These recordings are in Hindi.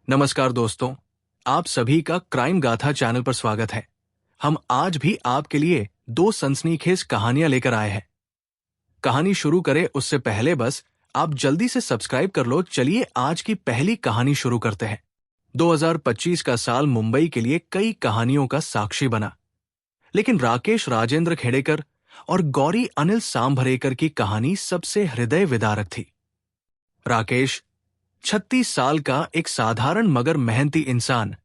नमस्कार दोस्तों, आप सभी का क्राइम गाथा चैनल पर स्वागत है। हम आज भी आपके लिए दो सनसनीखेज कहानियां लेकर आए हैं। कहानी शुरू करें उससे पहले बस आप जल्दी से सब्सक्राइब कर लो। चलिए आज की पहली कहानी शुरू करते हैं। 2025 का साल मुंबई के लिए कई कहानियों का साक्षी बना, लेकिन राकेश राजेंद्र खेड़ेकर और गौरी अनिल सांभरेकर की कहानी सबसे हृदय विदारक थी। राकेश 36 साल का एक साधारण मगर मेहनती इंसान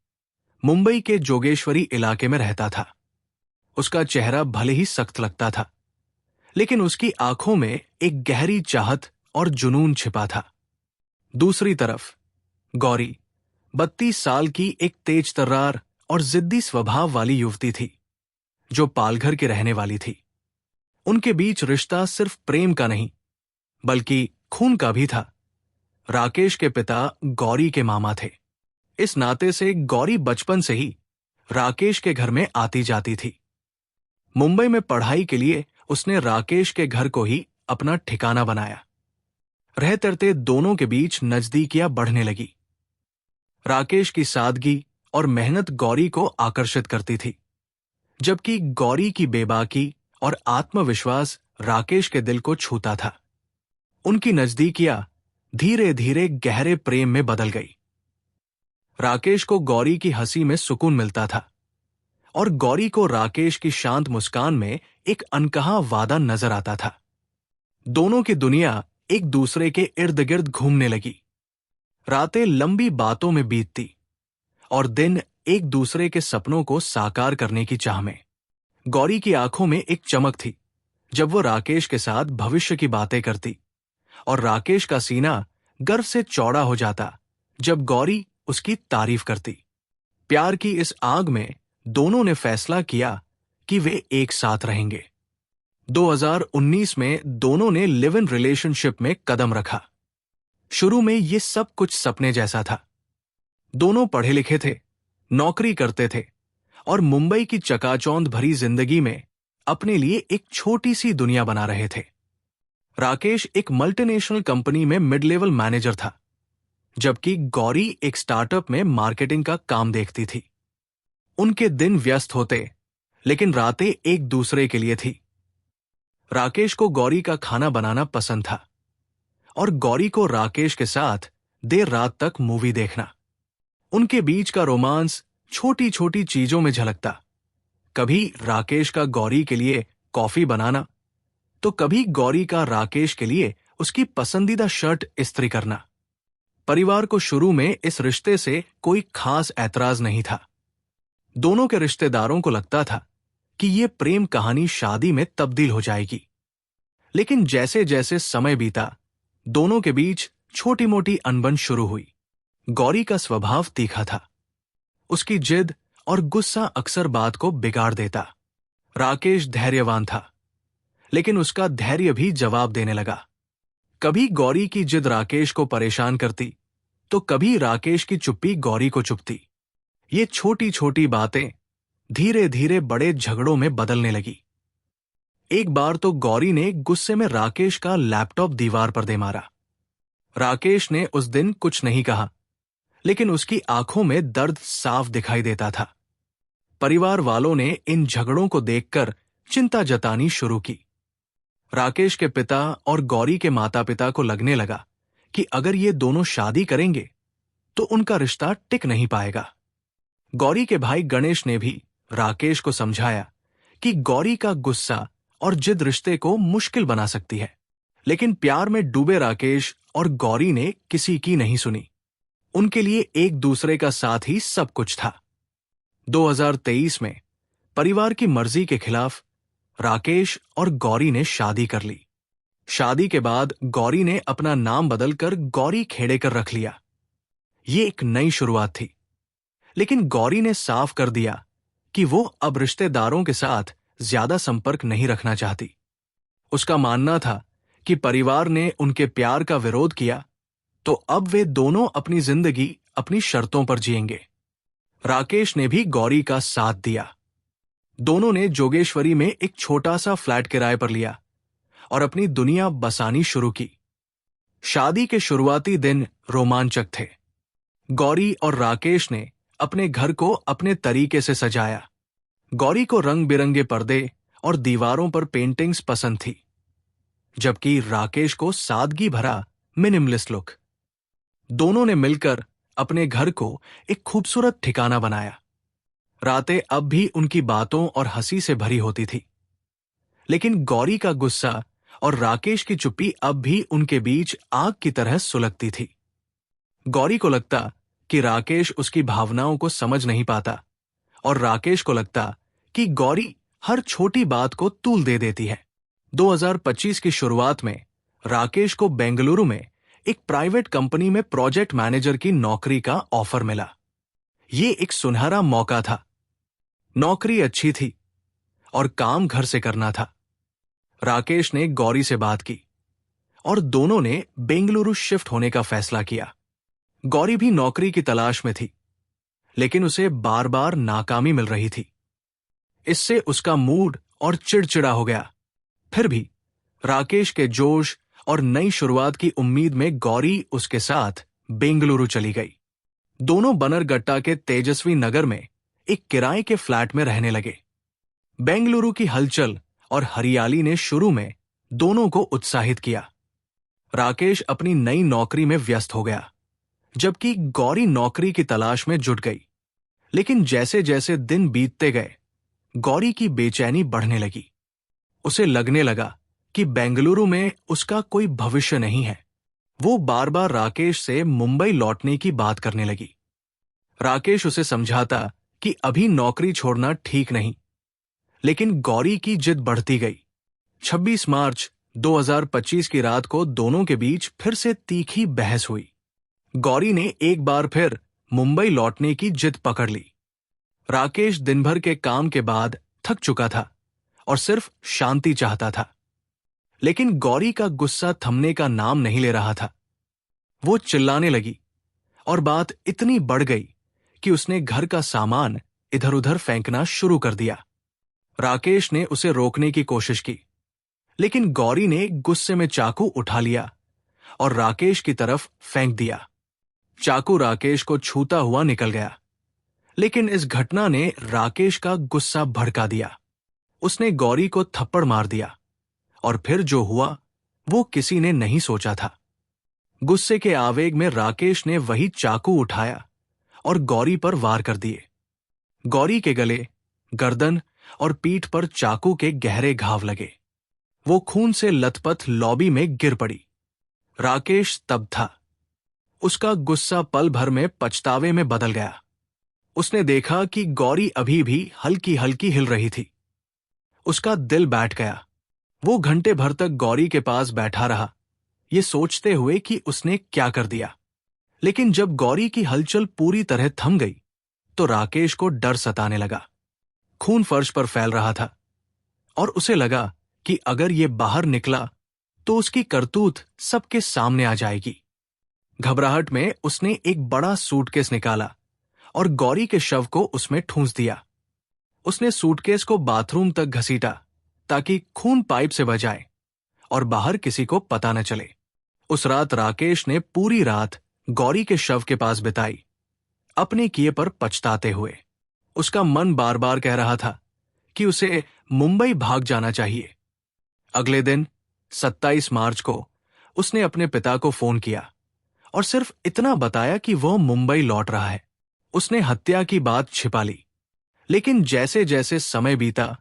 मुंबई के जोगेश्वरी इलाके में रहता था। उसका चेहरा भले ही सख्त लगता था, लेकिन उसकी आंखों में एक गहरी चाहत और जुनून छिपा था। दूसरी तरफ गौरी 32 साल की एक तेज तर्रार और जिद्दी स्वभाव वाली युवती थी, जो पालघर की रहने वाली थी। उनके बीच रिश्ता सिर्फ प्रेम का नहीं, बल्कि खून का भी था। राकेश के पिता गौरी के मामा थे। इस नाते से गौरी बचपन से ही राकेश के घर में आती जाती थी। मुंबई में पढ़ाई के लिए उसने राकेश के घर को ही अपना ठिकाना बनाया। रहते रहते दोनों के बीच नजदीकियां बढ़ने लगी। राकेश की सादगी और मेहनत गौरी को आकर्षित करती थी, जबकि गौरी की बेबाकी और आत्मविश्वास राकेश के दिल को छूता था। उनकी नजदीकियां धीरे धीरे गहरे प्रेम में बदल गई। राकेश को गौरी की हंसी में सुकून मिलता था और गौरी को राकेश की शांत मुस्कान में एक अनकहा वादा नजर आता था। दोनों की दुनिया एक दूसरे के इर्द गिर्द घूमने लगी। रातें लंबी बातों में बीतती और दिन एक दूसरे के सपनों को साकार करने की चाह में। गौरी की आंखों में एक चमक थी जब वो राकेश के साथ भविष्य की बातें करती, और राकेश का सीना गर्व से चौड़ा हो जाता जब गौरी उसकी तारीफ करती। प्यार की इस आग में दोनों ने फैसला किया कि वे एक साथ रहेंगे। 2019 में दोनों ने लिव इन रिलेशनशिप में कदम रखा। शुरू में ये सब कुछ सपने जैसा था। दोनों पढ़े लिखे थे, नौकरी करते थे और मुंबई की चकाचौंध भरी जिंदगी में अपने लिए एक छोटी सी दुनिया बना रहे थे। राकेश एक मल्टीनेशनल कंपनी में मिड लेवल मैनेजर था, जबकि गौरी एक स्टार्टअप में मार्केटिंग का काम देखती थी। उनके दिन व्यस्त होते, लेकिन रातें एक दूसरे के लिए थी। राकेश को गौरी का खाना बनाना पसंद था और गौरी को राकेश के साथ देर रात तक मूवी देखना। उनके बीच का रोमांस छोटी छोटी चीजों में झलकता। कभी राकेश का गौरी के लिए कॉफी बनाना, तो कभी गौरी का राकेश के लिए उसकी पसंदीदा शर्ट इस्त्री करना। परिवार को शुरू में इस रिश्ते से कोई खास ऐतराज नहीं था। दोनों के रिश्तेदारों को लगता था कि ये प्रेम कहानी शादी में तब्दील हो जाएगी। लेकिन जैसे जैसे समय बीता, दोनों के बीच छोटी मोटी अनबन शुरू हुई। गौरी का स्वभाव तीखा था। उसकी जिद और गुस्सा अक्सर बात को बिगाड़ देता। राकेश धैर्यवान था, लेकिन उसका धैर्य भी जवाब देने लगा। कभी गौरी की जिद राकेश को परेशान करती, तो कभी राकेश की चुप्पी गौरी को चुभती। ये छोटी छोटी बातें धीरे धीरे बड़े झगड़ों में बदलने लगी। एक बार तो गौरी ने गुस्से में राकेश का लैपटॉप दीवार पर दे मारा। राकेश ने उस दिन कुछ नहीं कहा, लेकिन उसकी आंखों में दर्द साफ दिखाई देता था। परिवार वालों ने इन झगड़ों को देखकर चिंता जतानी शुरू की। राकेश के पिता और गौरी के माता पिता को लगने लगा कि अगर ये दोनों शादी करेंगे तो उनका रिश्ता टिक नहीं पाएगा। गौरी के भाई गणेश ने भी राकेश को समझाया कि गौरी का गुस्सा और जिद रिश्ते को मुश्किल बना सकती है, लेकिन प्यार में डूबे राकेश और गौरी ने किसी की नहीं सुनी। उनके लिए एक दूसरे का साथ ही सब कुछ था। 2023 में परिवार की मर्जी के खिलाफ राकेश और गौरी ने शादी कर ली। शादी के बाद गौरी ने अपना नाम बदलकर गौरी खेड़ेकर रख लिया। ये एक नई शुरुआत थी, लेकिन गौरी ने साफ कर दिया कि वो अब रिश्तेदारों के साथ ज्यादा संपर्क नहीं रखना चाहती। उसका मानना था कि परिवार ने उनके प्यार का विरोध किया, तो अब वे दोनों अपनी जिंदगी अपनी शर्तों पर जिएंगे। राकेश ने भी गौरी का साथ दिया। दोनों ने जोगेश्वरी में एक छोटा सा फ्लैट किराए पर लिया और अपनी दुनिया बसानी शुरू की। शादी के शुरुआती दिन रोमांचक थे, गौरी और राकेश ने अपने घर को अपने तरीके से सजाया। गौरी को रंग बिरंगे पर्दे और दीवारों पर पेंटिंग्स पसंद थी, जबकि राकेश को सादगी भरा मिनिमलिस्ट लुक। दोनों ने मिलकर अपने घर को एक खूबसूरत ठिकाना बनाया। रातें अब भी उनकी बातों और हंसी से भरी होती थी, लेकिन गौरी का गुस्सा और राकेश की चुप्पी अब भी उनके बीच आग की तरह सुलगती थी। गौरी को लगता कि राकेश उसकी भावनाओं को समझ नहीं पाता, और राकेश को लगता कि गौरी हर छोटी बात को तूल दे देती है। 2025 की शुरुआत में राकेश को बेंगलुरु में एक प्राइवेट कंपनी में प्रोजेक्ट मैनेजर की नौकरी का ऑफर मिला। ये एक सुनहरा मौका था। नौकरी अच्छी थी और काम घर से करना था। राकेश ने गौरी से बात की और दोनों ने बेंगलुरु शिफ्ट होने का फैसला किया। गौरी भी नौकरी की तलाश में थी, लेकिन उसे बार बार नाकामी मिल रही थी। इससे उसका मूड और चिड़चिड़ा हो गया। फिर भी राकेश के जोश और नई शुरुआत की उम्मीद में गौरी उसके साथ बेंगलुरु चली गई। दोनों बनरगट्टा के तेजस्वी नगर में एक किराए के फ्लैट में रहने लगे। बेंगलुरु की हलचल और हरियाली ने शुरू में दोनों को उत्साहित किया। राकेश अपनी नई नौकरी में व्यस्त हो गया, जबकि गौरी नौकरी की तलाश में जुट गई। लेकिन जैसे जैसे दिन बीतते गए, गौरी की बेचैनी बढ़ने लगी। उसे लगने लगा कि बेंगलुरु में उसका कोई भविष्य नहीं है। वो बार बार राकेश से मुंबई लौटने की बात करने लगी। राकेश उसे समझाता कि अभी नौकरी छोड़ना ठीक नहीं, लेकिन गौरी की जिद बढ़ती गई। 26 मार्च 2025 की रात को दोनों के बीच फिर से तीखी बहस हुई। गौरी ने एक बार फिर मुंबई लौटने की जिद पकड़ ली। राकेश दिन भर के काम के बाद थक चुका था और सिर्फ शांति चाहता था, लेकिन गौरी का गुस्सा थमने का नाम नहीं ले रहा था। वो चिल्लाने लगी और बात इतनी बढ़ गई कि उसने घर का सामान इधर उधर फेंकना शुरू कर दिया। राकेश ने उसे रोकने की कोशिश की, लेकिन गौरी ने गुस्से में चाकू उठा लिया और राकेश की तरफ फेंक दिया। चाकू राकेश को छूता हुआ निकल गया, लेकिन इस घटना ने राकेश का गुस्सा भड़का दिया। उसने गौरी को थप्पड़ मार दिया और फिर जो हुआ वो किसी ने नहीं सोचा था। गुस्से के आवेग में राकेश ने वही चाकू उठाया और गौरी पर वार कर दिए। गौरी के गले, गर्दन और पीठ पर चाकू के गहरे घाव लगे। वो खून से लथपथ लॉबी में गिर पड़ी। राकेश स्तब्ध था। उसका गुस्सा पल भर में पछतावे में बदल गया। उसने देखा कि गौरी अभी भी हल्की हल्की हिल रही थी। उसका दिल बैठ गया। वो घंटे भर तक गौरी के पास बैठा रहा, ये सोचते हुए कि उसने क्या कर दिया। लेकिन जब गौरी की हलचल पूरी तरह थम गई, तो राकेश को डर सताने लगा। खून फर्श पर फैल रहा था और उसे लगा कि अगर ये बाहर निकला तो उसकी करतूत सबके सामने आ जाएगी। घबराहट में उसने एक बड़ा सूटकेस निकाला और गौरी के शव को उसमें ठूंस दिया। उसने सूटकेस को बाथरूम तक घसीटा ताकि खून पाइप से बह और बाहर किसी को पता न चले। उस रात राकेश ने पूरी रात गौरी के शव के पास बिताई, अपने किए पर पछताते हुए। उसका मन बार बार कह रहा था कि उसे मुंबई भाग जाना चाहिए। अगले दिन 27 मार्च को उसने अपने पिता को फोन किया और सिर्फ इतना बताया कि वह मुंबई लौट रहा है। उसने हत्या की बात छिपा ली, लेकिन जैसे जैसे समय बीता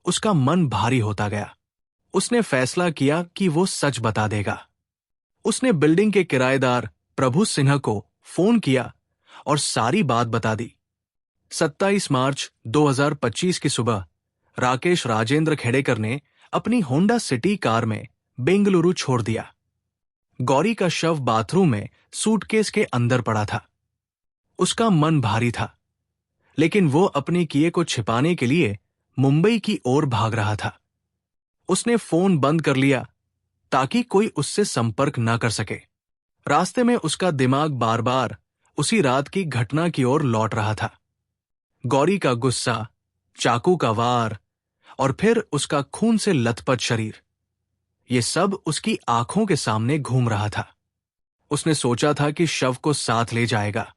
उसका मन भारी होता गया। उसने फैसला किया कि वो सच बता देगा। उसने बिल्डिंग के किराएदार प्रभु सिन्हा को फोन किया और सारी बात बता दी। 27 मार्च 2025 की सुबह राकेश राजेंद्र खेड़ेकर ने अपनी होंडा सिटी कार में बेंगलुरु छोड़ दिया। गौरी का शव बाथरूम में सूटकेस के अंदर पड़ा था। उसका मन भारी था, लेकिन वो अपने किए को छिपाने के लिए मुंबई की ओर भाग रहा था। उसने फोन बंद कर लिया ताकि कोई उससे संपर्क न कर सके। रास्ते में उसका दिमाग बार बार उसी रात की घटना की ओर लौट रहा था। गौरी का गुस्सा, चाकू का वार और फिर उसका खून से लथपथ शरीर, ये सब उसकी आंखों के सामने घूम रहा था। उसने सोचा था कि शव को साथ ले जाएगा,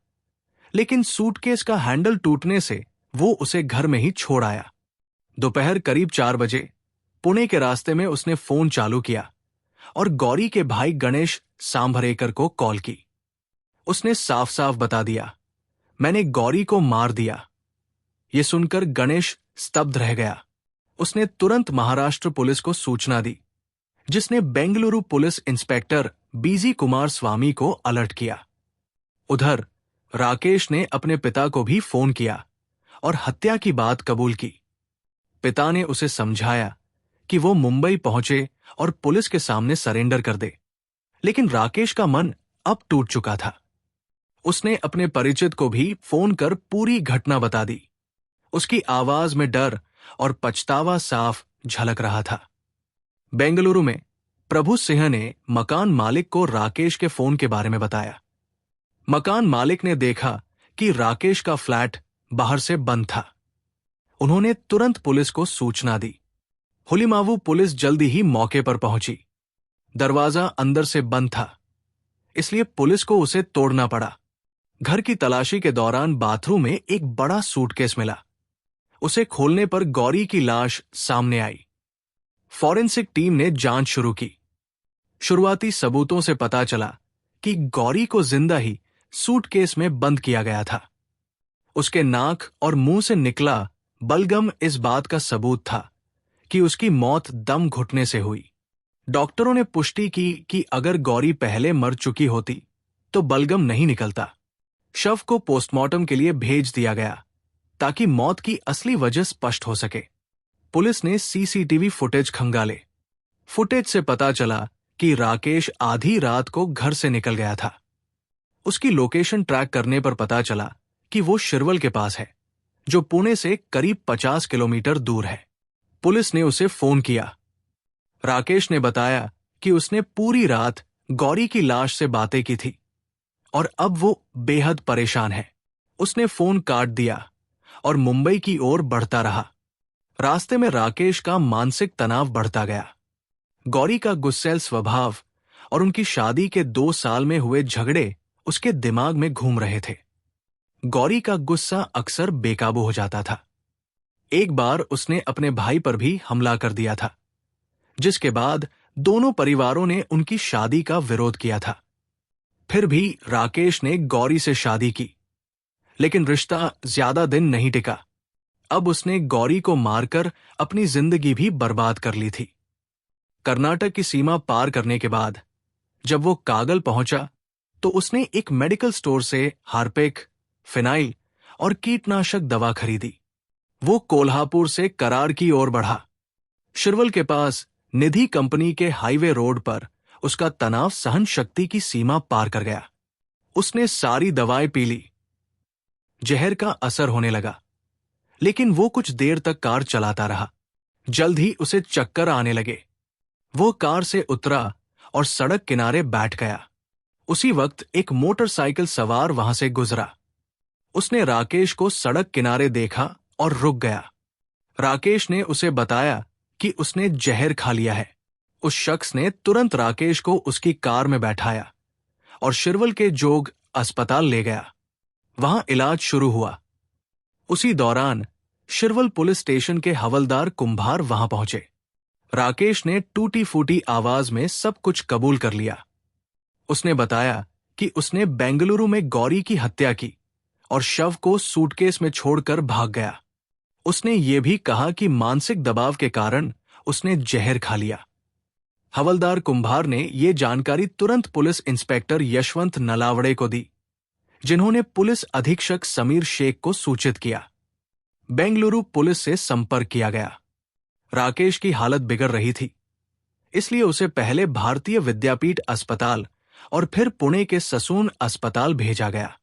लेकिन सूटकेस का हैंडल टूटने से वो उसे घर में ही छोड़ आया। दोपहर करीब 4 बजे पुणे के रास्ते में उसने फोन चालू किया और गौरी के भाई गणेश सांभरेकर को कॉल की। उसने साफ साफ बता दिया, मैंने गौरी को मार दिया। ये सुनकर गणेश स्तब्ध रह गया। उसने तुरंत महाराष्ट्र पुलिस को सूचना दी, जिसने बेंगलुरु पुलिस इंस्पेक्टर बीजी कुमार स्वामी को अलर्ट किया। उधर राकेश ने अपने पिता को भी फोन किया और हत्या की बात कबूल की। पिता ने उसे समझाया कि वो मुंबई पहुंचे और पुलिस के सामने सरेंडर कर दे, लेकिन राकेश का मन अब टूट चुका था। उसने अपने परिचित को भी फोन कर पूरी घटना बता दी। उसकी आवाज में डर और पछतावा साफ झलक रहा था। बेंगलुरु में प्रभु सिंह ने मकान मालिक को राकेश के फोन के बारे में बताया। मकान मालिक ने देखा कि राकेश का फ्लैट बाहर से बंद था। उन्होंने तुरंत पुलिस को सूचना दी। हुलिमावु पुलिस जल्दी ही मौके पर पहुंची। दरवाजा अंदर से बंद था, इसलिए पुलिस को उसे तोड़ना पड़ा। घर की तलाशी के दौरान बाथरूम में एक बड़ा सूटकेस मिला। उसे खोलने पर गौरी की लाश सामने आई। फॉरेंसिक टीम ने जांच शुरू की। शुरुआती सबूतों से पता चला कि गौरी को जिंदा ही सूटकेस में बंद किया गया था। उसके नाक और मुंह से निकला बलगम इस बात का सबूत था कि उसकी मौत दम घुटने से हुई। डॉक्टरों ने पुष्टि की कि अगर गौरी पहले मर चुकी होती तो बलगम नहीं निकलता। शव को पोस्टमार्टम के लिए भेज दिया गया ताकि मौत की असली वजह स्पष्ट हो सके। पुलिस ने सीसीटीवी फुटेज खंगाले। फुटेज से पता चला कि राकेश आधी रात को घर से निकल गया था। उसकी लोकेशन ट्रैक करने पर पता चला कि वो शिरवल के पास है, जो पुणे से करीब 50 किलोमीटर दूर है। पुलिस ने उसे फोन किया। राकेश ने बताया कि उसने पूरी रात गौरी की लाश से बातें की थी और अब वो बेहद परेशान है। उसने फोन काट दिया और मुंबई की ओर बढ़ता रहा। रास्ते में राकेश का मानसिक तनाव बढ़ता गया। गौरी का गुस्सैल स्वभाव और उनकी शादी के 2 साल में हुए झगड़े उसके दिमाग में घूम रहे थे। गौरी का गुस्सा अक्सर बेकाबू हो जाता था। एक बार उसने अपने भाई पर भी हमला कर दिया था, जिसके बाद दोनों परिवारों ने उनकी शादी का विरोध किया था। फिर भी राकेश ने गौरी से शादी की, लेकिन रिश्ता ज्यादा दिन नहीं टिका। अब उसने गौरी को मारकर अपनी जिंदगी भी बर्बाद कर ली थी। कर्नाटक की सीमा पार करने के बाद जब वो कागल पहुंचा तो उसने एक मेडिकल स्टोर से हार्पिक, फिनाइल और कीटनाशक दवा खरीदी। वो कोल्हापुर से करार की ओर बढ़ा। शिरवल के पास निधि कंपनी के हाईवे रोड पर उसका तनाव सहन शक्ति की सीमा पार कर गया। उसने सारी दवाएं पी ली। जहर का असर होने लगा, लेकिन वो कुछ देर तक कार चलाता रहा। जल्द ही उसे चक्कर आने लगे। वो कार से उतरा और सड़क किनारे बैठ गया। उसी वक्त एक मोटरसाइकिल सवार वहां से गुजरा। उसने राकेश को सड़क किनारे देखा और रुक गया। राकेश ने उसे बताया कि उसने जहर खा लिया है। उस शख्स ने तुरंत राकेश को उसकी कार में बैठाया और शिरवल के जोग अस्पताल ले गया। वहां इलाज शुरू हुआ। उसी दौरान शिरवल पुलिस स्टेशन के हवलदार कुंभार वहां पहुंचे। राकेश ने टूटी फूटी आवाज में सब कुछ कबूल कर लिया। उसने बताया कि उसने बेंगलुरु में गौरी की हत्या की और शव को सूटकेस में छोड़कर भाग गया। उसने ये भी कहा कि मानसिक दबाव के कारण उसने जहर खा लिया। हवलदार कुंभार ने ये जानकारी तुरंत पुलिस इंस्पेक्टर यशवंत नलावड़े को दी, जिन्होंने पुलिस अधीक्षक समीर शेख को सूचित किया। बेंगलुरु पुलिस से संपर्क किया गया। राकेश की हालत बिगड़ रही थी, इसलिए उसे पहले भारतीय विद्यापीठ अस्पताल और फिर पुणे के ससून अस्पताल भेजा गया।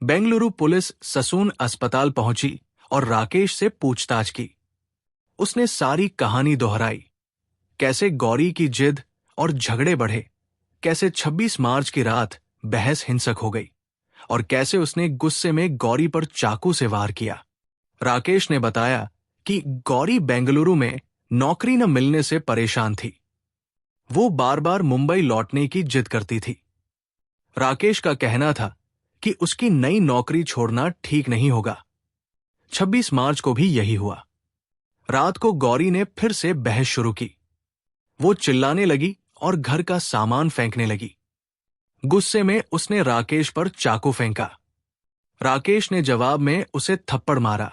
बेंगलुरु पुलिस ससून अस्पताल पहुंची और राकेश से पूछताछ की। उसने सारी कहानी दोहराई, कैसे गौरी की जिद और झगड़े बढ़े, कैसे 26 मार्च की रात बहस हिंसक हो गई और कैसे उसने गुस्से में गौरी पर चाकू से वार किया। राकेश ने बताया कि गौरी बेंगलुरु में नौकरी न मिलने से परेशान थी। वो बार बार मुंबई लौटने की जिद करती थी। राकेश का कहना था कि उसकी नई नौकरी छोड़ना ठीक नहीं होगा। 26 मार्च को भी यही हुआ। रात को गौरी ने फिर से बहस शुरू की। वो चिल्लाने लगी और घर का सामान फेंकने लगी। गुस्से में उसने राकेश पर चाकू फेंका। राकेश ने जवाब में उसे थप्पड़ मारा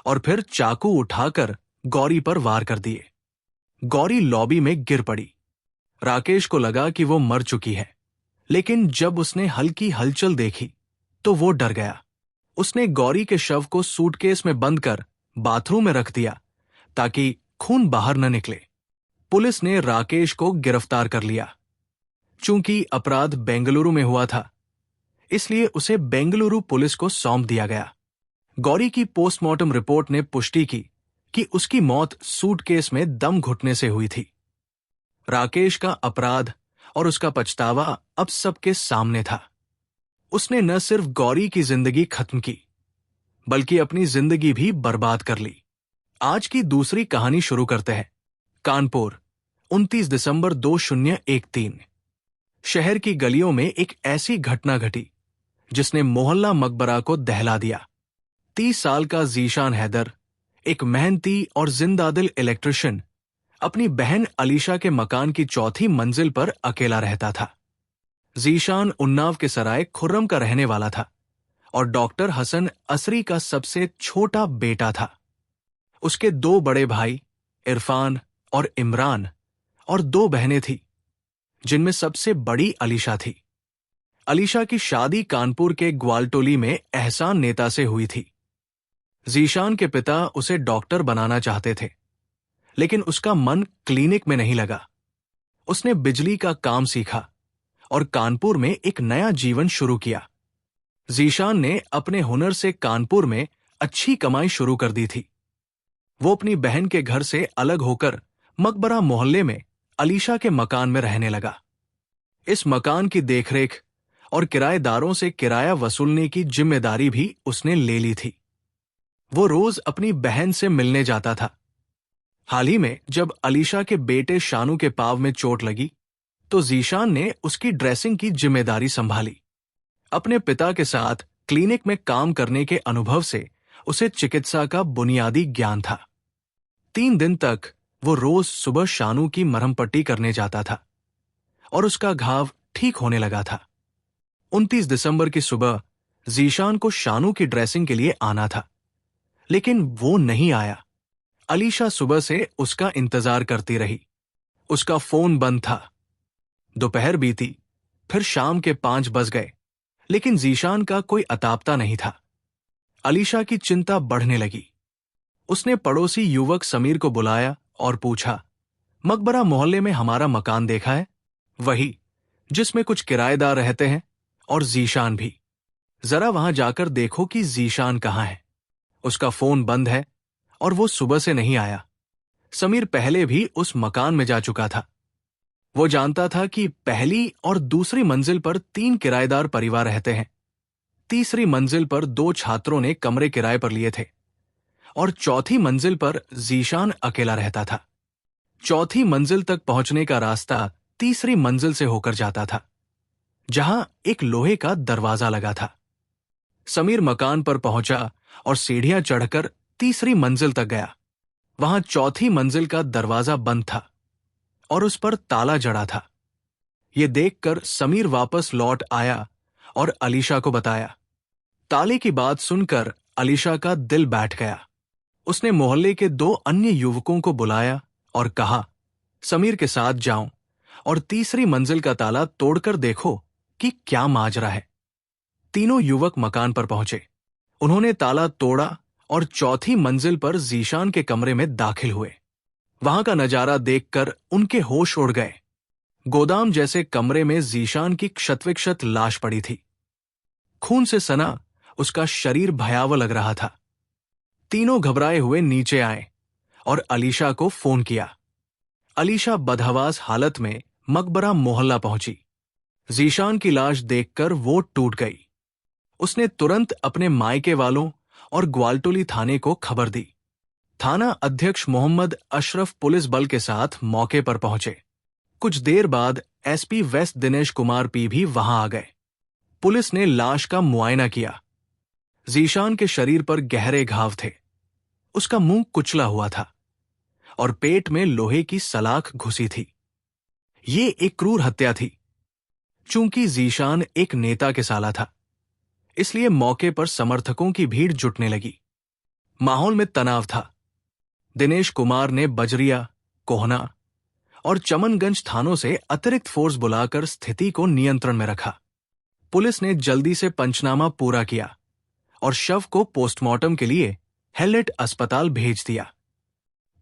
और फिर चाकू उठाकर गौरी पर वार कर दिए। गौरी लॉबी में गिर पड़ी। राकेश को लगा कि वो मर चुकी है, लेकिन जब उसने हल्की हलचल देखी तो वो डर गया। उसने गौरी के शव को सूटकेस में बंद कर बाथरूम में रख दिया ताकि खून बाहर न निकले। पुलिस ने राकेश को गिरफ्तार कर लिया। चूंकि अपराध बेंगलुरु में हुआ था, इसलिए उसे बेंगलुरु पुलिस को सौंप दिया गया। गौरी की पोस्टमार्टम रिपोर्ट ने पुष्टि की कि उसकी मौत सूटकेस में दम घुटने से हुई थी। राकेश का अपराध और उसका पछतावा अब सबके सामने था। उसने न सिर्फ गौरी की जिंदगी खत्म की, बल्कि अपनी जिंदगी भी बर्बाद कर ली। आज की दूसरी कहानी शुरू करते हैं। कानपुर, 29 दिसंबर 2013। शहर की गलियों में एक ऐसी घटना घटी जिसने मोहल्ला मकबरा को दहला दिया। 30 साल का जीशान हैदर, एक मेहनती और जिंदादिल इलेक्ट्रिशियन, अपनी बहन अलीशा के मकान की चौथी मंजिल पर अकेला रहता था। जीशान उन्नाव के सराय खुर्रम का रहने वाला था और डॉक्टर हसन असरी का सबसे छोटा बेटा था। उसके 2 बड़े भाई इरफान और इमरान और 2 बहनें थीं, जिनमें सबसे बड़ी अलीशा थी। अलीशा की शादी कानपुर के ग्वालटोली में एहसान नेता से हुई थी। जीशान के पिता उसे डॉक्टर बनाना चाहते थे, लेकिन उसका मन क्लिनिक में नहीं लगा। उसने बिजली का काम सीखा और कानपुर में एक नया जीवन शुरू किया। जीशान ने अपने हुनर से कानपुर में अच्छी कमाई शुरू कर दी थी। वो अपनी बहन के घर से अलग होकर मकबरा मोहल्ले में अलीशा के मकान में रहने लगा। इस मकान की देखरेख और किराएदारों से किराया वसूलने की जिम्मेदारी भी उसने ले ली थी। वो रोज अपनी बहन से मिलने जाता था। हाल ही में जब अलीशा के बेटे शानू के पांव में चोट लगी, तो जीशान ने उसकी ड्रेसिंग की जिम्मेदारी संभाली। अपने पिता के साथ क्लिनिक में काम करने के अनुभव से उसे चिकित्सा का बुनियादी ज्ञान था। 3 दिन तक वो रोज सुबह शानू की मरहम पट्टी करने जाता था और उसका घाव ठीक होने लगा था। 29 दिसंबर की सुबह जीशान को शानू की ड्रेसिंग के लिए आना था, लेकिन वो नहीं आया। अलीशा सुबह से उसका इंतजार करती रही। उसका फोन बंद था। दोपहर बीती, फिर शाम के 5 बज गए, लेकिन जीशान का कोई अतापता नहीं था। अलीशा की चिंता बढ़ने लगी। उसने पड़ोसी युवक समीर को बुलाया और पूछा, मकबरा मोहल्ले में हमारा मकान देखा है? वही जिसमें कुछ किराएदार रहते हैं और जीशान भी। जरा वहां जाकर देखो कि जीशान कहाँ है। उसका फोन बंद है और वो सुबह से नहीं आया। समीर पहले भी उस मकान में जा चुका था। वो जानता था कि पहली और दूसरी मंजिल पर 3 किराएदार परिवार रहते हैं। तीसरी मंजिल पर 2 छात्रों ने कमरे किराए पर लिए थे और चौथी मंजिल पर जीशान अकेला रहता था। चौथी मंजिल तक पहुंचने का रास्ता तीसरी मंजिल से होकर जाता था, जहां एक लोहे का दरवाजा लगा था। समीर मकान पर पहुंचा और सीढ़ियां चढ़कर तीसरी मंजिल तक गया। वहां चौथी मंजिल का दरवाजा बंद था और उस पर ताला जड़ा था। ये देखकर समीर वापस लौट आया और अलीशा को बताया। ताले की बात सुनकर अलीशा का दिल बैठ गया। उसने मोहल्ले के 2 अन्य युवकों को बुलाया और कहा, समीर के साथ जाऊं और तीसरी मंजिल का ताला तोड़कर देखो कि क्या माजरा है। तीनों युवक मकान पर पहुंचे। उन्होंने ताला तोड़ा और चौथी मंजिल पर जीशान के कमरे में दाखिल हुए। वहां का नजारा देखकर उनके होश उड़ गए। गोदाम जैसे कमरे में जीशान की क्षतविक्षत लाश पड़ी थी। खून से सना उसका शरीर भयावह लग रहा था। तीनों घबराए हुए नीचे आए और अलीशा को फोन किया। अलीशा बदहवास हालत में मकबरा मोहल्ला पहुंची। जीशान की लाश देखकर वो टूट गई। उसने तुरंत अपने मायके वालों और ग्वालटोली थाने को खबर दी। थाना अध्यक्ष मोहम्मद अशरफ पुलिस बल के साथ मौके पर पहुंचे। कुछ देर बाद SP west Dinesh Kumar P भी वहां आ गए। पुलिस ने लाश का मुआयना किया। जीशान के शरीर पर गहरे घाव थे। उसका मुंह कुचला हुआ था और पेट में लोहे की सलाख घुसी थी। ये एक क्रूर हत्या थी। चूंकि जीशान एक नेता के साला था, इसलिए मौके पर समर्थकों की भीड़ जुटने लगी। माहौल में तनाव था। दिनेश कुमार ने बजरिया, कोहना और चमनगंज थानों से अतिरिक्त फोर्स बुलाकर स्थिति को नियंत्रण में रखा। पुलिस ने जल्दी से पंचनामा पूरा किया और शव को पोस्टमार्टम के लिए हेलेट अस्पताल भेज दिया।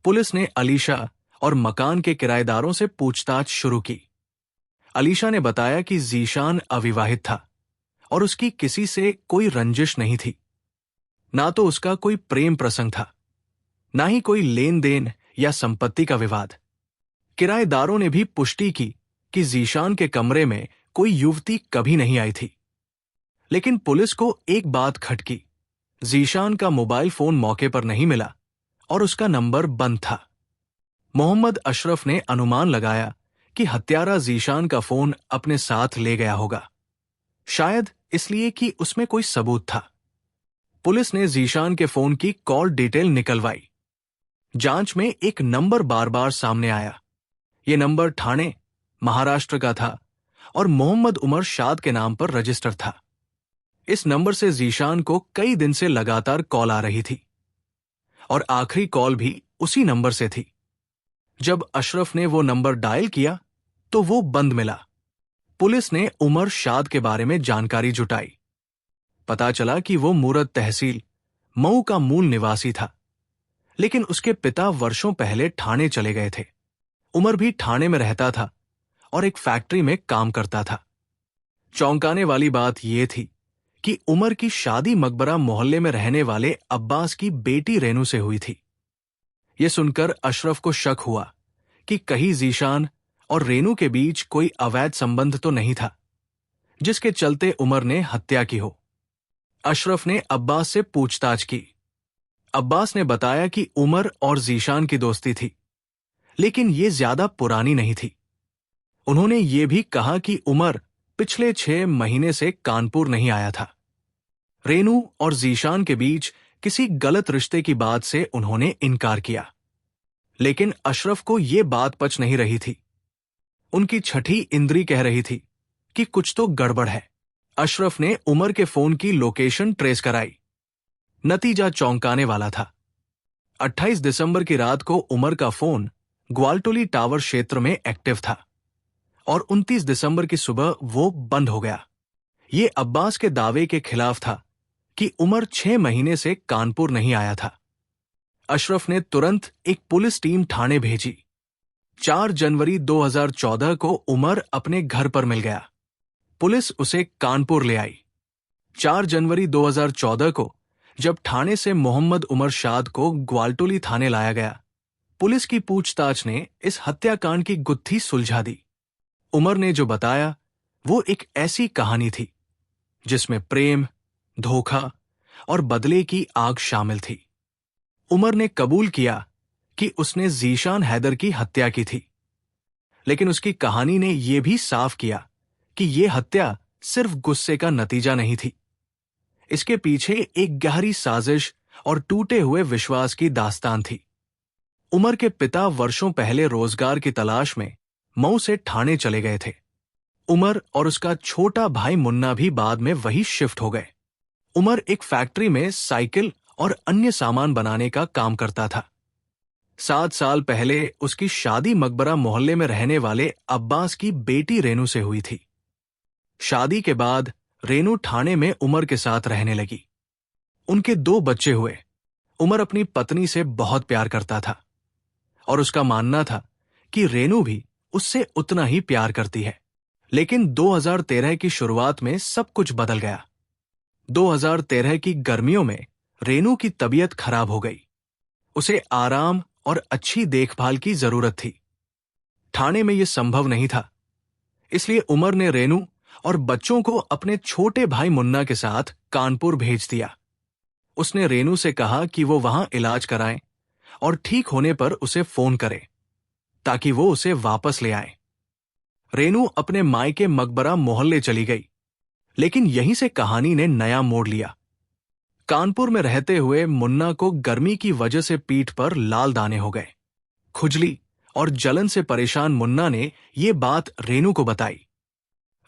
पुलिस ने अलीशा और मकान के किराएदारों से पूछताछ शुरू की। अलीशा ने बताया कि जीशान अविवाहित था और उसकी किसी से कोई रंजिश नहीं थी। ना तो उसका कोई प्रेम प्रसंग था, ना ही कोई लेन देन या संपत्ति का विवाद। किराएदारों ने भी पुष्टि की कि जीशान के कमरे में कोई युवती कभी नहीं आई थी। लेकिन पुलिस को एक बात खटकी। जीशान का मोबाइल फोन मौके पर नहीं मिला और उसका नंबर बंद था। मोहम्मद अशरफ ने अनुमान लगाया कि हत्यारा जीशान का फोन अपने साथ ले गया होगा, शायद इसलिए कि उसमें कोई सबूत था। पुलिस ने जीशान के फोन की कॉल डिटेल निकलवाई। जांच में एक नंबर बार बार सामने आया। यह नंबर ठाणे, महाराष्ट्र का था और मोहम्मद उमर शाद के नाम पर रजिस्टर था। इस नंबर से जीशान को कई दिन से लगातार कॉल आ रही थी और आखिरी कॉल भी उसी नंबर से थी। जब अशरफ ने वो नंबर डायल किया तो वो बंद मिला। पुलिस ने उमर शाद के बारे में जानकारी जुटाई। पता चला कि वो मूरत तहसील मऊ का मूल निवासी था, लेकिन उसके पिता वर्षों पहले ठाणे चले गए थे। उमर भी ठाणे में रहता था और एक फैक्ट्री में काम करता था। चौंकाने वाली बात यह थी कि उमर की शादी मकबरा मोहल्ले में रहने वाले अब्बास की बेटी रेनू से हुई थी। यह सुनकर अशरफ को शक हुआ कि कहीं जीशान और रेनू के बीच कोई अवैध संबंध तो नहीं था, जिसके चलते उमर ने हत्या की हो। अशरफ ने अब्बास से पूछताछ की। अब्बास ने बताया कि उमर और जीशान की दोस्ती थी, लेकिन ये ज्यादा पुरानी नहीं थी। उन्होंने ये भी कहा कि उमर पिछले 6 महीने से कानपुर नहीं आया था। रेनू और जीशान के बीच किसी गलत रिश्ते की बात से उन्होंने इनकार किया, लेकिन अशरफ को यह बात पच नहीं रही थी। उनकी छठी इंद्री कह रही थी कि कुछ तो गड़बड़ है। अशरफ ने उमर के फोन की लोकेशन ट्रेस कराई। नतीजा चौंकाने वाला था। 28 दिसंबर की रात को उमर का फोन ग्वालटोली टावर क्षेत्र में एक्टिव था और 29 दिसंबर की सुबह वो बंद हो गया। ये अब्बास के दावे के खिलाफ था कि उमर 6 महीने से कानपुर नहीं आया था। अशरफ ने तुरंत एक पुलिस टीम ठाणे भेजी। 4 जनवरी 2014 को उमर अपने घर पर मिल गया। पुलिस उसे कानपुर ले आई। 4 जनवरी 2014 को जब ठाणे से मोहम्मद उमर शाद को ग्वालटोली थाने लाया गया, पुलिस की पूछताछ ने इस हत्याकांड की गुत्थी सुलझा दी। उमर ने जो बताया वो एक ऐसी कहानी थी जिसमें प्रेम, धोखा और बदले की आग शामिल थी। उमर ने कबूल किया कि उसने जीशान हैदर की हत्या की थी, लेकिन उसकी कहानी ने यह भी साफ किया कि यह हत्या सिर्फ गुस्से का नतीजा नहीं थी। इसके पीछे एक गहरी साजिश और टूटे हुए विश्वास की दास्तान थी। उमर के पिता वर्षों पहले रोजगार की तलाश में मऊ से ठाणे चले गए थे। उमर और उसका छोटा भाई मुन्ना भी बाद में वही शिफ्ट हो गए। उमर एक फैक्ट्री में साइकिल और अन्य सामान बनाने का काम करता था। 7 साल पहले उसकी शादी मकबरा मोहल्ले में रहने वाले अब्बास की बेटी रेनू से हुई थी। शादी के बाद रेनू ठाणे में उमर के साथ रहने लगी। उनके 2 बच्चे हुए। उमर अपनी पत्नी से बहुत प्यार करता था और उसका मानना था कि रेनू भी उससे उतना ही प्यार करती है। लेकिन 2013 की शुरुआत में सब कुछ बदल गया। 2013 की गर्मियों में रेनू की तबीयत खराब हो गई। उसे आराम और अच्छी देखभाल की जरूरत थी। ठाणे में यह संभव नहीं था, इसलिए उमर ने रेनू और बच्चों को अपने छोटे भाई मुन्ना के साथ कानपुर भेज दिया। उसने रेनू से कहा कि वो वहां इलाज कराएं और ठीक होने पर उसे फोन करे ताकि वो उसे वापस ले आए। रेनू अपने मायके मकबरा मोहल्ले चली गई, लेकिन यहीं से कहानी ने नया मोड़ लिया। कानपुर में रहते हुए मुन्ना को गर्मी की वजह से पीठ पर लाल दाने हो गए। खुजली और जलन से परेशान मुन्ना ने ये बात रेनू को बताई।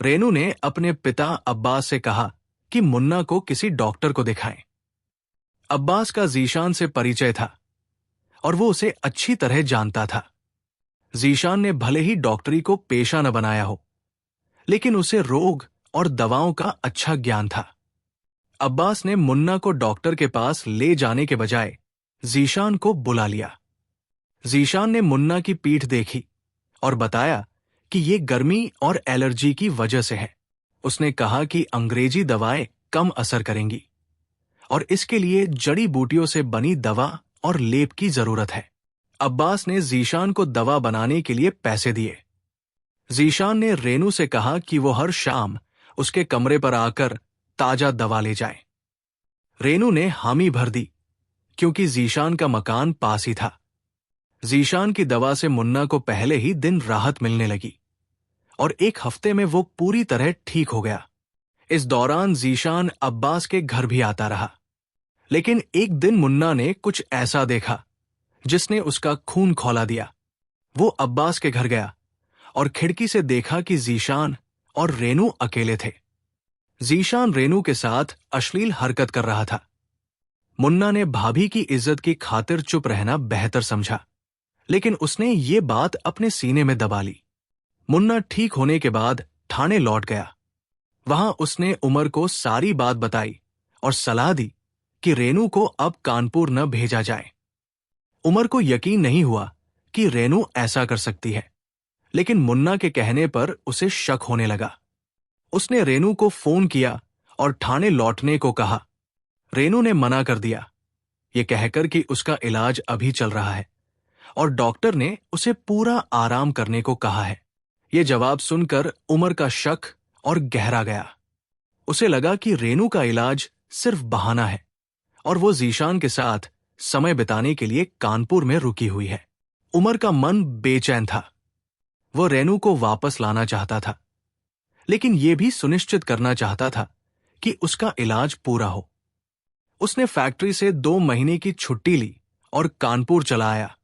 रेनू ने अपने पिता अब्बास से कहा कि मुन्ना को किसी डॉक्टर को दिखाएं। अब्बास का जीशान से परिचय था और वो उसे अच्छी तरह जानता था। जीशान ने भले ही डॉक्टरी को पेशा न बनाया हो, लेकिन उसे रोग और दवाओं का अच्छा ज्ञान था। अब्बास ने मुन्ना को डॉक्टर के पास ले जाने के बजाय जीशान को बुला लिया। जीशान ने मुन्ना की पीठ देखी और बताया कि ये गर्मी और एलर्जी की वजह से है। उसने कहा कि अंग्रेजी दवाएं कम असर करेंगी और इसके लिए जड़ी बूटियों से बनी दवा और लेप की जरूरत है। अब्बास ने जीशान को दवा बनाने के लिए पैसे दिए। जीशान ने रेनू से कहा कि वो हर शाम उसके कमरे पर आकर ताजा दवा ले जाए। रेनू ने हामी भर दी क्योंकि जीशान का मकान पास ही था। जीशान की दवा से मुन्ना को पहले ही दिन राहत मिलने लगी और एक हफ्ते में वो पूरी तरह ठीक हो गया। इस दौरान जीशान अब्बास के घर भी आता रहा, लेकिन एक दिन मुन्ना ने कुछ ऐसा देखा जिसने उसका खून खौला दिया। वो अब्बास के घर गया और खिड़की से देखा कि जीशान और रेनू अकेले थे। जीशान रेनू के साथ अश्लील हरकत कर रहा था। मुन्ना ने भाभी की इज्जत की खातिर चुप रहना बेहतर समझा, लेकिन उसने ये बात अपने सीने में दबा ली। मुन्ना ठीक होने के बाद थाने लौट गया। वहां उसने उमर को सारी बात बताई और सलाह दी कि रेनू को अब कानपुर न भेजा जाए। उमर को यकीन नहीं हुआ कि रेनू ऐसा कर सकती है, लेकिन मुन्ना के कहने पर उसे शक होने लगा। उसने रेनू को फोन किया और थाने लौटने को कहा। रेनू ने मना कर दिया, ये कहकर कि उसका इलाज अभी चल रहा है और डॉक्टर ने उसे पूरा आराम करने को कहा है। ये जवाब सुनकर उमर का शक और गहरा गया। उसे लगा कि रेनू का इलाज सिर्फ बहाना है और वो जीशान के साथ समय बिताने के लिए कानपुर में रुकी हुई है। उमर का मन बेचैन था। वो रेनू को वापस लाना चाहता था, लेकिन ये भी सुनिश्चित करना चाहता था कि उसका इलाज पूरा हो। उसने फैक्ट्री से 2 महीने की छुट्टी ली और कानपुर चला आया।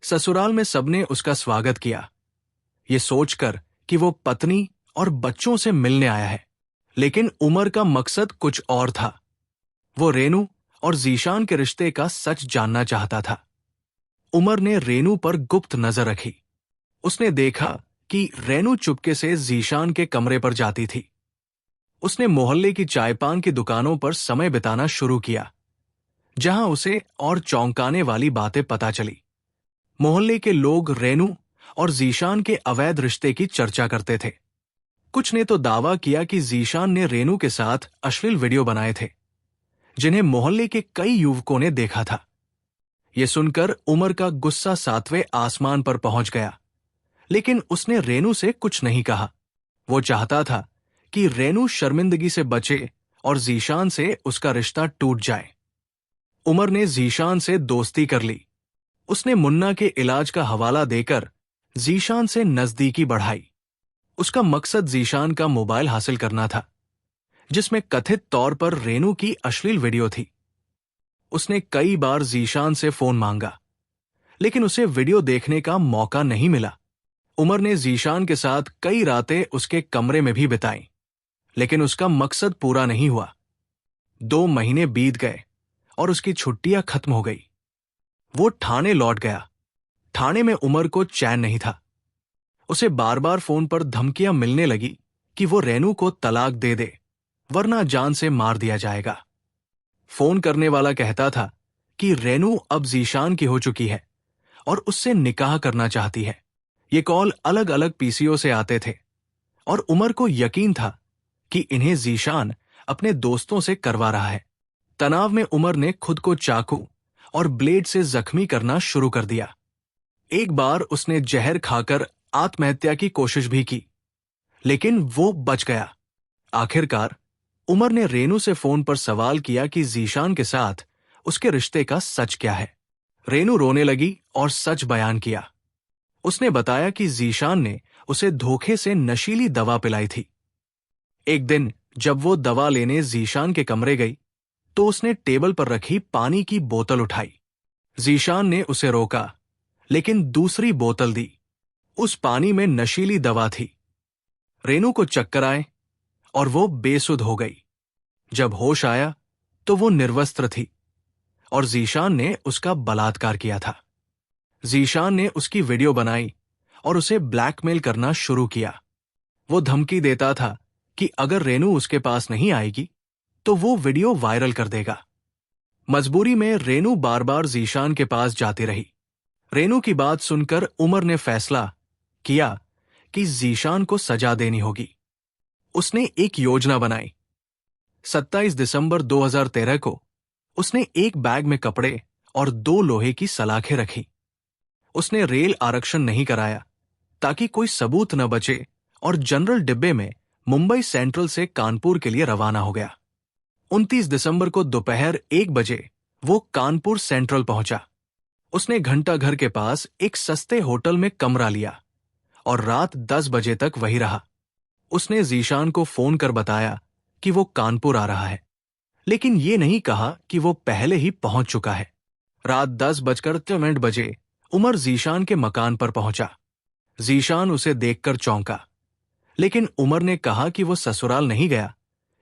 ससुराल में सबने उसका स्वागत किया, ये सोचकर कि वो पत्नी और बच्चों से मिलने आया है। लेकिन उमर का मकसद कुछ और था। वो रेनू और जीशान के रिश्ते का सच जानना चाहता था। उमर ने रेनू पर गुप्त नजर रखी। उसने देखा कि रेनू चुपके से जीशान के कमरे पर जाती थी। उसने मोहल्ले की चायपान की दुकानों पर समय बिताना शुरू किया, जहां उसे और चौंकाने वाली बातें पता चली। मोहल्ले के लोग रेनू और जीशान के अवैध रिश्ते की चर्चा करते थे। कुछ ने तो दावा किया कि जीशान ने रेनू के साथ अश्लील वीडियो बनाए थे, जिन्हें मोहल्ले के कई युवकों ने देखा था। यह सुनकर उमर का गुस्सा 7वें आसमान पर पहुंच गया, लेकिन उसने रेनू से कुछ नहीं कहा। वो चाहता था कि रेनू शर्मिंदगी से बचे और जीशान से उसका रिश्ता टूट जाए। उमर ने जीशान से दोस्ती कर ली। उसने मुन्ना के इलाज का हवाला देकर जीशान से नजदीकी बढ़ाई। उसका मकसद जीशान का मोबाइल हासिल करना था, जिसमें कथित तौर पर रेनू की अश्लील वीडियो थी। उसने कई बार जीशान से फोन मांगा, लेकिन उसे वीडियो देखने का मौका नहीं मिला। उमर ने जीशान के साथ कई रातें उसके कमरे में भी बिताई, लेकिन उसका मकसद पूरा नहीं हुआ। 2 महीने बीत गए और उसकी छुट्टियां खत्म हो गई। वो थाने लौट गया। थाने में उमर को चैन नहीं था। उसे बार बार फोन पर धमकियां मिलने लगी कि वो रेनू को तलाक दे दे, वरना जान से मार दिया जाएगा। फोन करने वाला कहता था कि रेनू अब जीशान की हो चुकी है और उससे निकाह करना चाहती है। ये कॉल अलग अलग पीसीओ से आते थे और उमर को यकीन था कि इन्हें जीशान अपने दोस्तों से करवा रहा है। तनाव में उमर ने खुद को चाकू और ब्लेड से जख्मी करना शुरू कर दिया। एक बार उसने जहर खाकर आत्महत्या की कोशिश भी की, लेकिन वो बच गया। आखिरकार उमर ने रेनू से फोन पर सवाल किया कि जीशान के साथ उसके रिश्ते का सच क्या है। रेनू रोने लगी और सच बयान किया। उसने बताया कि जीशान ने उसे धोखे से नशीली दवा पिलाई थी। एक दिन जब वो दवा लेने जीशान के कमरे गई तो उसने टेबल पर रखी पानी की बोतल उठाई। जीशान ने उसे रोका, लेकिन दूसरी बोतल दी। उस पानी में नशीली दवा थी। रेनू को चक्कर आए और वो बेसुध हो गई। जब होश आया तो वो निर्वस्त्र थी और जीशान ने उसका बलात्कार किया था। जीशान ने उसकी वीडियो बनाई और उसे ब्लैकमेल करना शुरू किया। वो धमकी देता था कि अगर रेनू उसके पास नहीं आएगी तो वो वीडियो वायरल कर देगा। मजबूरी में रेनू बार बार जीशान के पास जाती रही। रेनू की बात सुनकर उमर ने फैसला किया कि जीशान को सजा देनी होगी। उसने एक योजना बनाई। 27 दिसंबर 2013 को उसने एक बैग में कपड़े और 2 लोहे की सलाखें रखी। उसने रेल आरक्षण नहीं कराया ताकि कोई सबूत न बचे और जनरल डिब्बे में मुंबई सेंट्रल से कानपुर के लिए रवाना हो गया। 29 दिसंबर को दोपहर 1 बजे वो कानपुर सेंट्रल पहुंचा। उसने घंटा घर के पास एक सस्ते होटल में कमरा लिया और रात 10 बजे तक वहीं रहा। उसने जीशान को फोन कर बताया कि वो कानपुर आ रहा है, लेकिन ये नहीं कहा कि वो पहले ही पहुंच चुका है। रात 10:63 बजे उमर जीशान के मकान पर पहुंचा। जीशान उसे देखकर चौंका, लेकिन उमर ने कहा कि वो ससुराल नहीं गया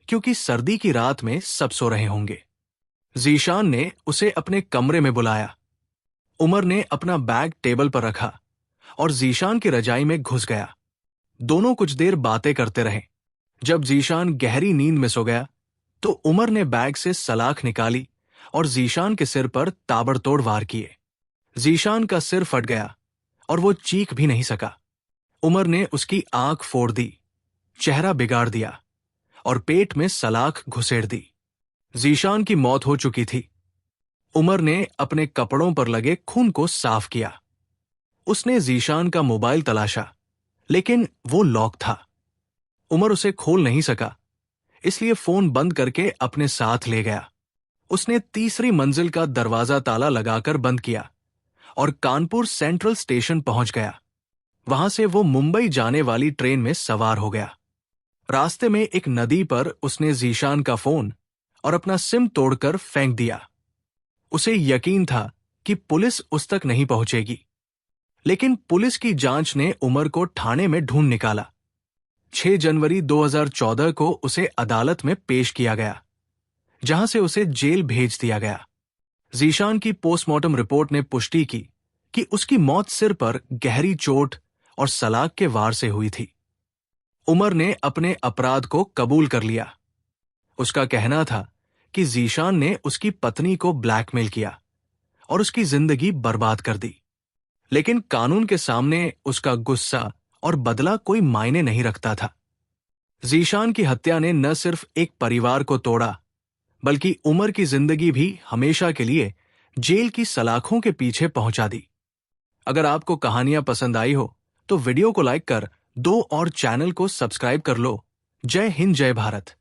क्योंकि सर्दी की रात में सब सो रहे होंगे। जीशान ने उसे अपने कमरे में बुलाया। उमर ने अपना बैग टेबल पर रखा और जीशान की रजाई में घुस गया। दोनों कुछ देर बातें करते रहे। जब जीशान गहरी नींद में सो गया तो उमर ने बैग से सलाख निकाली और जीशान के सिर पर ताबड़तोड़ वार किए। जीशान का सिर फट गया और वो चीख भी नहीं सका। उमर ने उसकी आंख फोड़ दी, चेहरा बिगाड़ दिया और पेट में सलाख घुसेड़ दी। जीशान की मौत हो चुकी थी। उमर ने अपने कपड़ों पर लगे खून को साफ किया। उसने जीशान का मोबाइल तलाशा, लेकिन वो लॉक था। उमर उसे खोल नहीं सका, इसलिए फोन बंद करके अपने साथ ले गया। उसने तीसरी मंजिल का दरवाजा ताला लगाकर बंद किया और कानपुर सेंट्रल स्टेशन पहुंच गया। वहां से वो मुंबई जाने वाली ट्रेन में सवार हो गया। रास्ते में एक नदी पर उसने जीशान का फोन और अपना सिम तोड़कर फेंक दिया। उसे यकीन था कि पुलिस उस तक नहीं पहुंचेगी, लेकिन पुलिस की जांच ने उमर को थाने में ढूंढ निकाला। 6 जनवरी 2014 को उसे अदालत में पेश किया गया, जहां से उसे जेल भेज दिया गया। जीशान की पोस्टमार्टम रिपोर्ट ने पुष्टि की कि उसकी मौत सिर पर गहरी चोट और सलाख के वार से हुई थी। उमर ने अपने अपराध को कबूल कर लिया। उसका कहना था कि जीशान ने उसकी पत्नी को ब्लैकमेल किया और उसकी जिंदगी बर्बाद कर दी, लेकिन कानून के सामने उसका गुस्सा और बदला कोई मायने नहीं रखता था। जीशान की हत्या ने न सिर्फ एक परिवार को तोड़ा, बल्कि उमर की जिंदगी भी हमेशा के लिए जेल की सलाखों के पीछे पहुंचा दी। अगर आपको कहानियां पसंद आई हो तो वीडियो को लाइक कर दो और चैनल को सब्सक्राइब कर लो। जय हिंद, जय भारत।